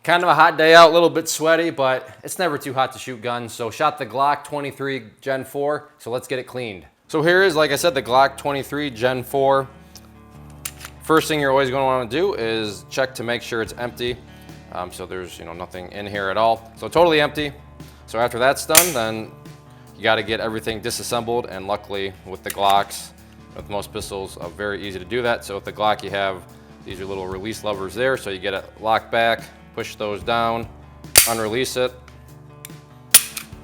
Kind of a hot day out, a little bit sweaty, but it's never too hot to shoot guns. So shot the Glock 23 Gen 4, so let's get it cleaned. So here is, like I said, the Glock 23 Gen 4. First thing you're always going to want to do is check to make sure it's empty. So there's nothing in here at all. So totally empty. So after that's done, then you got to get everything disassembled, and luckily with the Glocks, with most pistols, very easy to do that. So with the Glock, you have these are little release levers there, so you get it locked back. Push those down, unrelease it,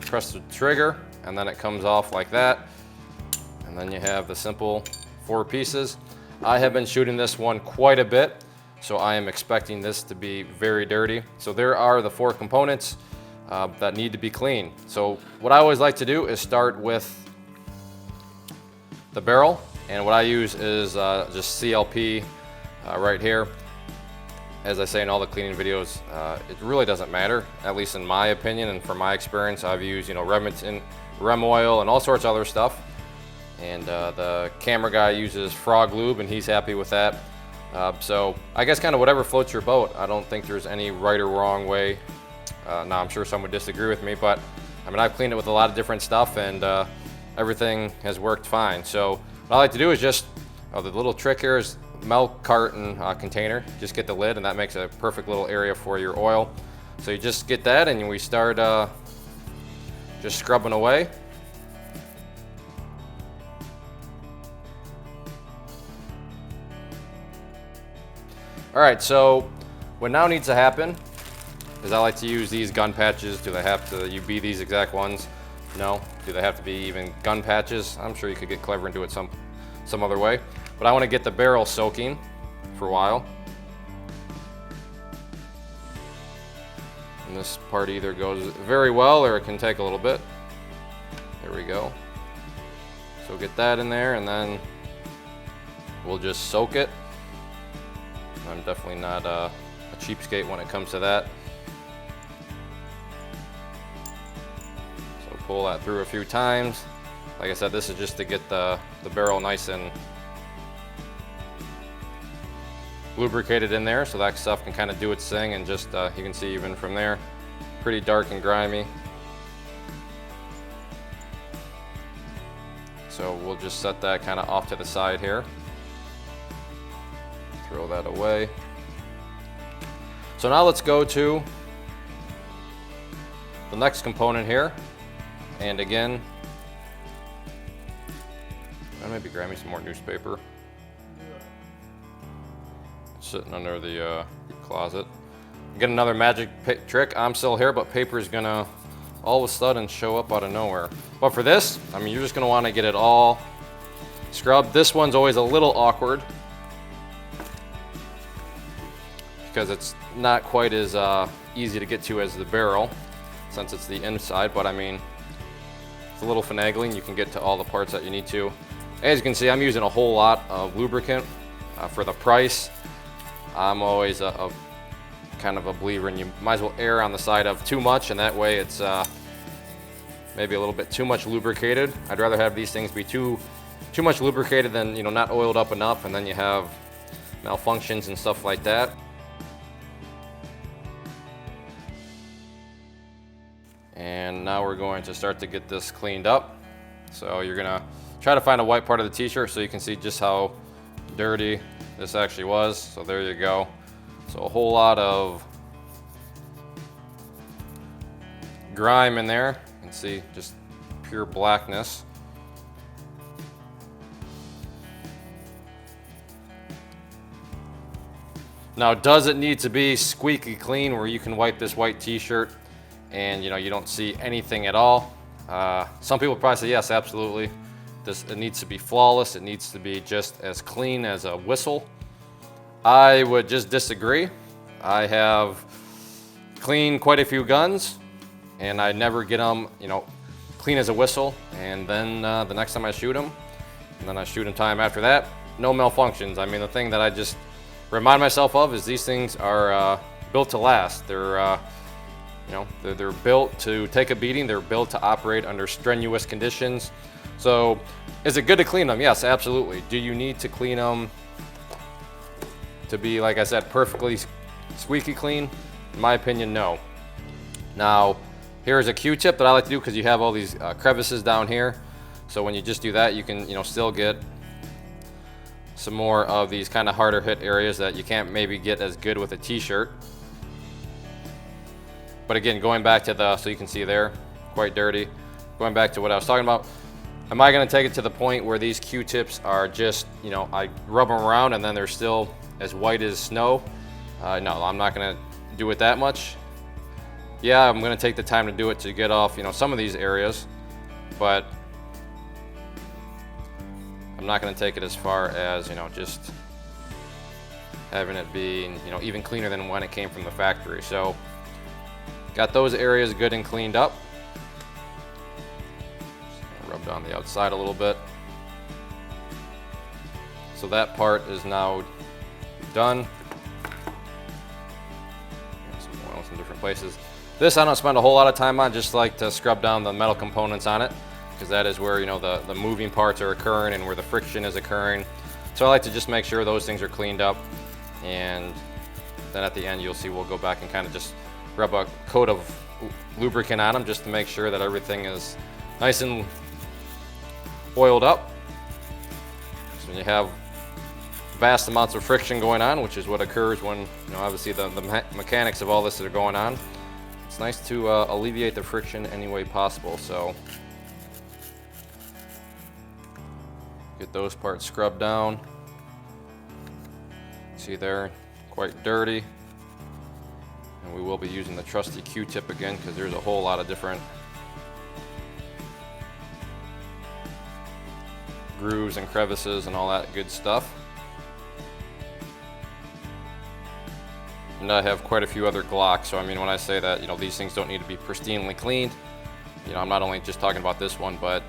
press the trigger, and then it comes off like that. And then you have the simple 4 pieces. I have been shooting this one quite a bit, so I am expecting this to be very dirty. So there are the 4 components that need to be clean. So what I always like to do is start with the barrel, and what I use is just CLP right here. As I say in all the cleaning videos, it really doesn't matter, at least in my opinion and from my experience. I've used, Remington, Rem oil, and all sorts of other stuff. And the camera guy uses Frog Lube, and he's happy with that. So I guess kind of whatever floats your boat. I don't think there's any right or wrong way. Now I'm sure some would disagree with me, but I mean, I've cleaned it with a lot of different stuff, and everything has worked fine. So what I like to do is just, the little trick here is milk carton container. Just get the lid, and that makes a perfect little area for your oil. So you just get that, and we start just scrubbing away. All right, so what now needs to happen is I like to use these gun patches. Do they have to be these exact ones? No. Do they have to be even gun patches? I'm sure you could get clever and do it some other way. But I want to get the barrel soaking for a while. And this part either goes very well or it can take a little bit. There we go. So get that in there, and then we'll just soak it. I'm definitely not a cheapskate when it comes to that. So pull that through a few times. Like I said, this is just to get the barrel nice and lubricated in there, so that stuff can kind of do its thing, and just you can see even from there, pretty dark and grimy. So we'll just set that kind of off to the side here. Throw that away. So now let's go to the next component here, and again, maybe grab me some more newspaper. Sitting under the closet. Get another magic trick. I'm still here, but paper is gonna all of a sudden show up out of nowhere. But for this, I mean, you're just gonna want to get it all scrubbed. This one's always a little awkward because it's not quite as easy to get to as the barrel, since it's the inside. But I mean, it's a little finagling. You can get to all the parts that you need to. As you can see, I'm using a whole lot of lubricant for the price. I'm always a kind of a believer in you might as well err on the side of too much, and that way it's maybe a little bit too much lubricated. I'd rather have these things be too much lubricated than not oiled up enough, and then you have malfunctions and stuff like that. And now we're going to start to get this cleaned up. So you're gonna try to find a white part of the t-shirt so you can see just how dirty this actually was. So there you go. So a whole lot of grime in there. You can see just pure blackness. Now, does it need to be squeaky clean where you can wipe this white t-shirt and you don't see anything at all? Some people probably say yes, absolutely. It needs to be flawless. It needs to be just as clean as a whistle. I would just disagree. I have cleaned quite a few guns, and I never get them, clean as a whistle. And then the next time I shoot them, and then I shoot them time after that, no malfunctions. I mean, the thing that I just remind myself of is these things are built to last. They're they're built to take a beating. They're built to operate under strenuous conditions. So is it good to clean them? Yes, absolutely. Do you need to clean them to be, like I said, perfectly squeaky clean? In my opinion, no. Now, here's a Q-tip that I like to do because you have all these crevices down here. So when you just do that, you can, still get some more of these kind of harder hit areas that you can't maybe get as good with a t-shirt. But again, going back to so you can see there, quite dirty. Going back to what I was talking about, am I gonna take it to the point where these Q-tips are just, I rub them around and then they're still as white as snow? No, I'm not gonna do it that much. Yeah, I'm gonna take the time to do it to get off, some of these areas, but I'm not gonna take it as far as, just having it be, even cleaner than when it came from the factory. So, got those areas good and cleaned up. Just rub down the outside a little bit. So that part is now done. Some oils in different places. This I don't spend a whole lot of time on, just like to scrub down the metal components on it, because that is where the moving parts are occurring and where the friction is occurring. So I like to just make sure those things are cleaned up, and then at the end you'll see we'll go back and kind of just rub a coat of lubricant on them just to make sure that everything is nice and oiled up. So when you have vast amounts of friction going on, which is what occurs when obviously the mechanics of all this that are going on, it's nice to alleviate the friction any way possible. So get those parts scrubbed down. See there, quite dirty. And we will be using the trusty Q-tip again because there's a whole lot of different grooves and crevices and all that good stuff. And I have quite a few other Glocks, so I mean when I say that these things don't need to be pristinely cleaned, I'm not only just talking about this one, but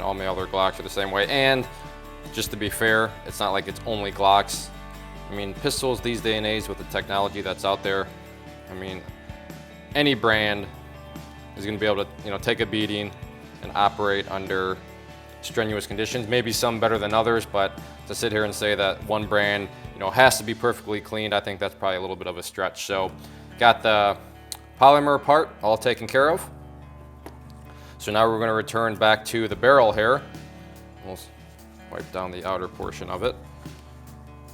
all my other Glocks are the same way. And just to be fair, it's not like it's only Glocks. I mean, pistols these day and age with the technology that's out there, I mean, any brand is going to be able to take a beating and operate under strenuous conditions. Maybe some better than others, but to sit here and say that one brand has to be perfectly cleaned, I think that's probably a little bit of a stretch. So got the polymer part all taken care of. So now we're going to return back to the barrel here. We'll wipe down the outer portion of it.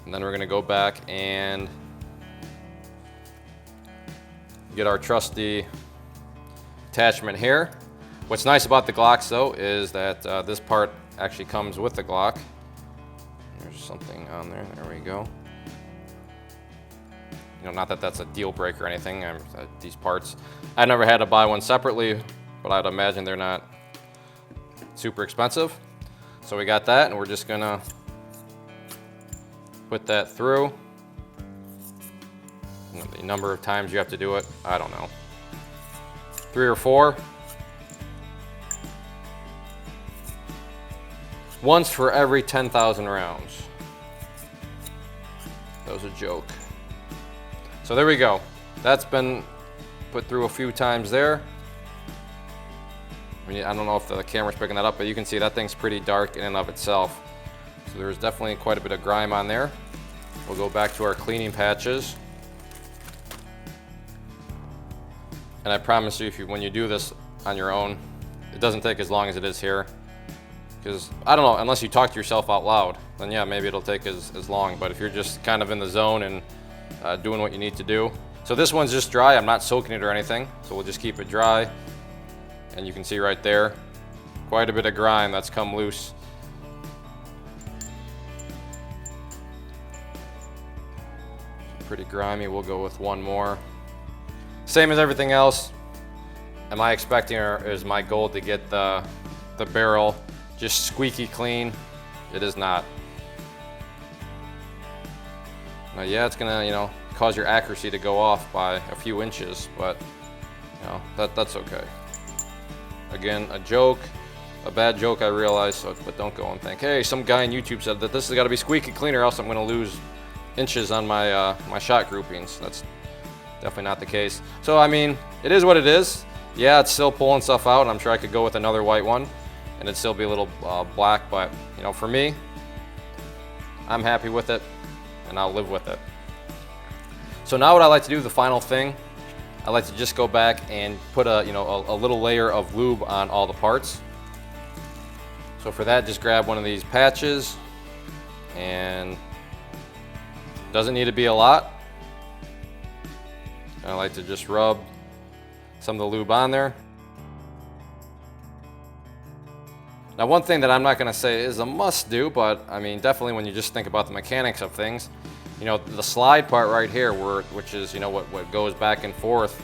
And then we're going to go back and get our trusty attachment here. What's nice about the Glocks though is that this part actually comes with the Glock. There's something on there. There we go. Not that that's a deal breaker or anything. These parts, I never had to buy one separately, but I'd imagine they're not super expensive. So we got that, and we're just gonna put that through. The number of times you have to do it, I don't know. 3 or 4. Once for every 10,000 rounds. That was a joke. So there we go. That's been put through a few times there. I mean, I don't know if the camera's picking that up, but you can see that thing's pretty dark in and of itself. So there's definitely quite a bit of grime on there. We'll go back to our cleaning patches. And I promise you, when you do this on your own, it doesn't take as long as it is here. Because, I don't know, unless you talk to yourself out loud, then yeah, maybe it'll take as long. But if you're just kind of in the zone and doing what you need to do. So this one's just dry, I'm not soaking it or anything. So we'll just keep it dry. And you can see right there, quite a bit of grime that's come loose. Pretty grimy, we'll go with one more. Same as everything else. Am I expecting, or is my goal to get the barrel just squeaky clean? It is not. Now, yeah, it's gonna, cause your accuracy to go off by a few inches, but that's okay. Again, a joke, a bad joke, I realize, but don't go and think, hey, some guy on YouTube said that this has got to be squeaky clean or else I'm going to lose inches on my my shot groupings. That's definitely not the case. So, I mean, it is what it is. Yeah, it's still pulling stuff out, and I'm sure I could go with another white one, and it'd still be a little black, but, for me, I'm happy with it, and I'll live with it. So now what I like to do, the final thing, I like to just go back and put a little layer of lube on all the parts. So for that, just grab one of these patches, and doesn't need to be a lot. I like to just rub some of the lube on there. Now, one thing that I'm not going to say is a must do, but I mean, definitely when you just think about the mechanics of things, the slide part right here, which is what goes back and forth,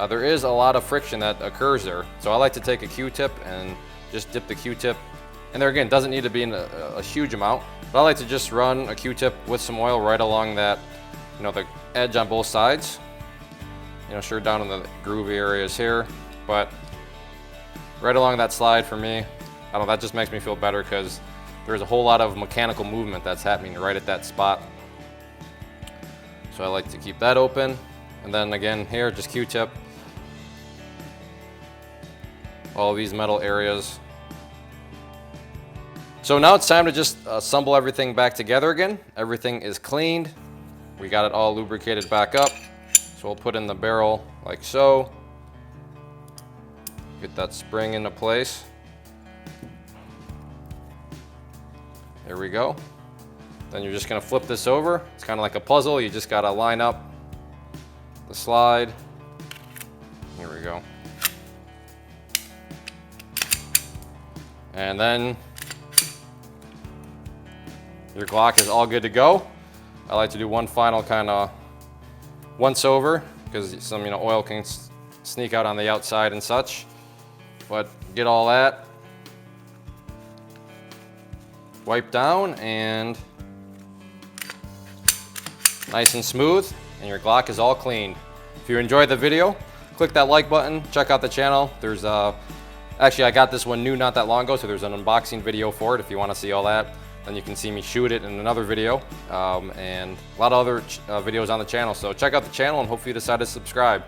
there is a lot of friction that occurs there. So I like to take a Q-tip and just dip the Q-tip, and there again, doesn't need to be in a huge amount, but I like to just run a Q-tip with some oil right along that, the edge on both sides. Sure, down in the groovy areas here, but right along that slide for me. I don't know, that just makes me feel better because there's a whole lot of mechanical movement that's happening right at that spot. So I like to keep that open. And then again here, just Q-tip all these metal areas. So now it's time to just assemble everything back together again. Everything is cleaned. We got it all lubricated back up. So we'll put in the barrel like so. Get that spring into place. There we go. Then you're just gonna flip this over. It's kind of like a puzzle. You just gotta line up the slide. Here we go. And then your Glock is all good to go. I like to do one final kind of once over because some oil can sneak out on the outside and such. But get all that wiped down and nice and smooth, and your Glock is all cleaned. If you enjoyed the video, click that like button, check out the channel. There's actually I got this one new not that long ago, so there's an unboxing video for it if you want to see all that. Then you can see me shoot it in another video, and a lot of other videos on the channel. So check out the channel and hopefully you decide to subscribe.